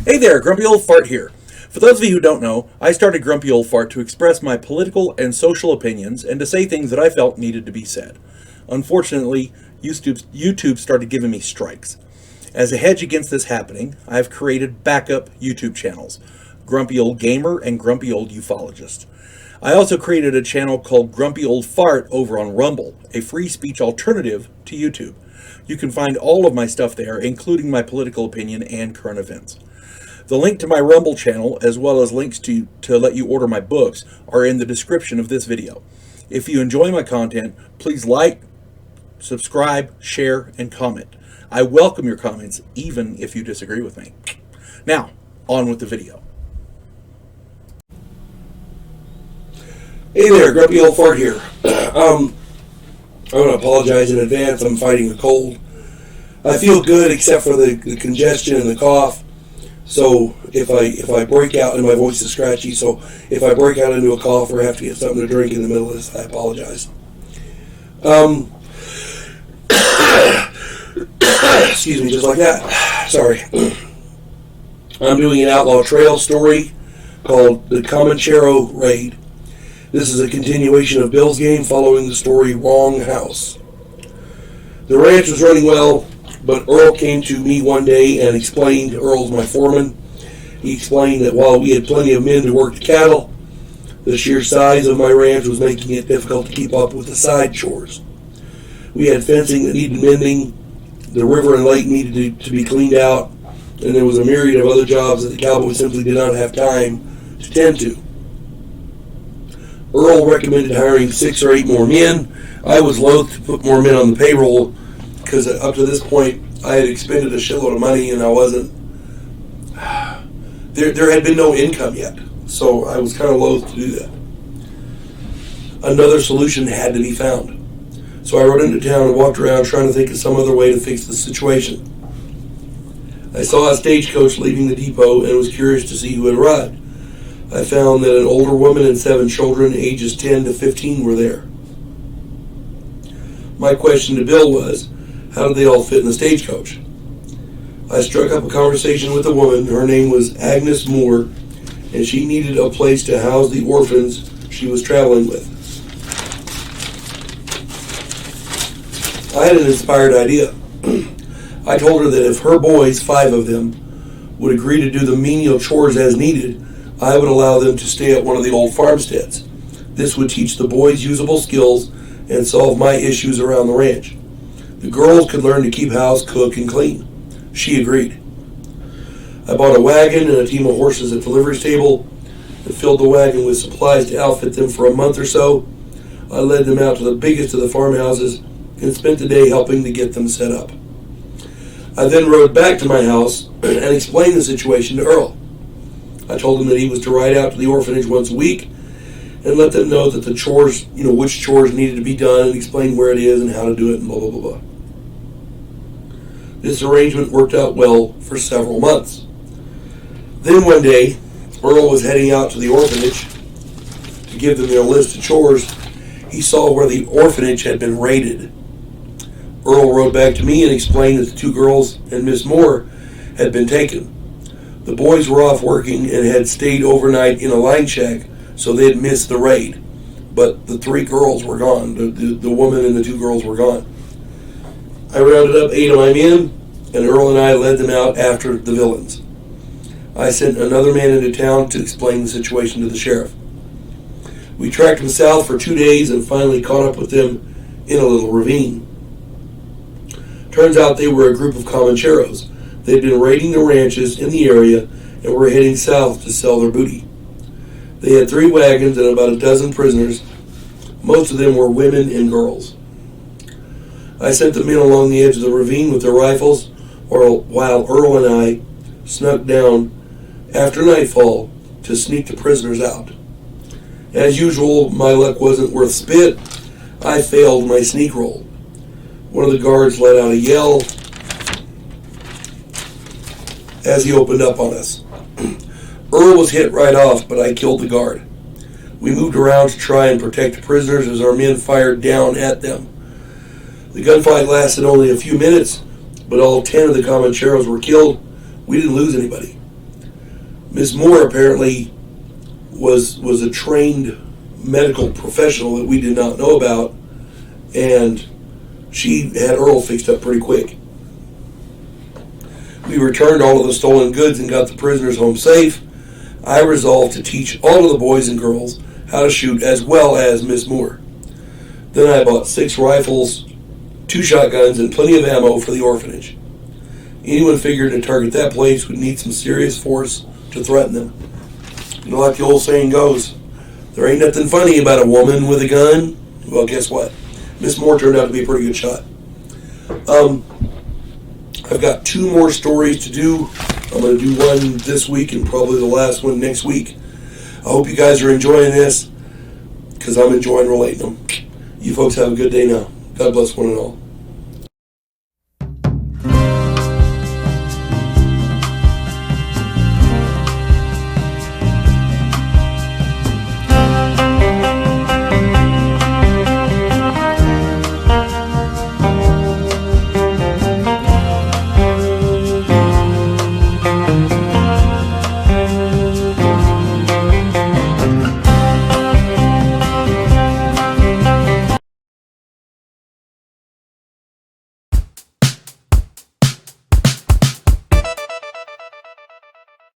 Hey there, Grumpy Old Fart here. For those of you who don't know, I started Grumpy Old Fart to express my political and social opinions and to say things that I felt needed to be said. Unfortunately, YouTube started giving me strikes. As a hedge against this happening, I've created backup YouTube channels, Grumpy Old Gamer and Grumpy Old Ufologist. I also created a channel called Grumpy Old Fart over on Rumble, a free speech alternative to YouTube. You can find all of my stuff there, including my political opinion and current events. The link to my Rumble channel, as well as links to let you order my books, are in the description of this video. If you enjoy my content, please like, subscribe, share, and comment. I welcome your comments, even if you disagree with me. Now, on with the video. Hey there, Grumpy Old Fart here. I want to apologize in advance. I'm fighting a cold. I feel good except for the congestion and the cough. So if I break out, and my voice is scratchy, so if I break out into a cough or have to get something to drink in the middle of this, I apologize. Excuse me, just like that. Sorry. I'm doing an Outlaw Trails story called the Comanchero Raid. This is a continuation of Bill's game following the story Wrong House. The ranch was running well, but Earl came to me one day and explained, Earl's my foreman, he explained that while we had plenty of men to work the cattle, the sheer size of my ranch was making it difficult to keep up with the side chores. We had fencing that needed mending, the river and lake needed to be cleaned out, and there was a myriad of other jobs that the cowboys simply did not have time to tend to. Earl recommended hiring 6 or 8 more men. I was loath to put more men on the payroll because up to this point I had expended a shitload of money and I wasn't there had been no income yet, so I was kind of loath to do that. Another solution had to be found, so I rode into town and walked around trying to think of some other way to fix the situation. I saw a stagecoach leaving the depot and was curious to see who had arrived. I found that an older woman and 7 children ages 10 to 15 were there. My question to Bill was, how did they all fit in the stagecoach? I struck up a conversation with a woman. Her name was Agnes Moore, and she needed a place to house the orphans she was traveling with. I had an inspired idea. I told her that if her boys, 5 of them, would agree to do the menial chores as needed, I would allow them to stay at one of the old farmsteads. This would teach the boys usable skills and solve my issues around the ranch. The girls could learn to keep house, cook, and clean. She agreed. I bought a wagon and a team of horses at the livery stable and filled the wagon with supplies to outfit them for a month or so. I led them out to the biggest of the farmhouses and spent the day helping to get them set up. I then rode back to my house and explained the situation to Earl. I told him that he was to ride out to the orphanage once a week and let them know that the chores, which chores needed to be done and explain where it is and how to do it and blah, blah, blah, blah. This arrangement worked out well for several months. Then one day, Earl was heading out to the orphanage to give them their list of chores. He saw where the orphanage had been raided. Earl rode back to me and explained that the 2 girls and Miss Moore had been taken. The boys were off working and had stayed overnight in a line shack, so they had missed the raid. But the 3 girls were gone. The woman and the 2 girls were gone. I rounded up 8 of my men, and Earl and I led them out after the villains. I sent another man into town to explain the situation to the sheriff. We tracked them south for 2 days and finally caught up with them in a little ravine. Turns out they were a group of Comancheros. They'd been raiding the ranches in the area and were heading south to sell their booty. They had 3 wagons and about a dozen prisoners. Most of them were women and girls. I sent the men along the edge of the ravine with their rifles, while Earl and I snuck down after nightfall to sneak the prisoners out. As usual, my luck wasn't worth spit. I failed my sneak roll. One of the guards let out a yell as he opened up on us. Earl was hit right off, but I killed the guard. We moved around to try and protect the prisoners as our men fired down at them. The gunfight lasted only a few minutes, but all 10 of the Comancheros were killed. We didn't lose anybody. Ms. Moore apparently was a trained medical professional that we did not know about, and she had Earl fixed up pretty quick. We returned all of the stolen goods and got the prisoners home safe. I resolved to teach all of the boys and girls how to shoot as well as Miss Moore. Then I bought 6 rifles, 2 shotguns, and plenty of ammo for the orphanage. Anyone figured to target that place would need some serious force to threaten them. You know, like the old saying goes, there ain't nothing funny about a woman with a gun. Well, guess what? Miss Moore turned out to be a pretty good shot. I've got 2 more stories to do. I'm going to do one this week and probably the last one next week. I hope you guys are enjoying this, because I'm enjoying relating them. You folks have a good day now. God bless one and all.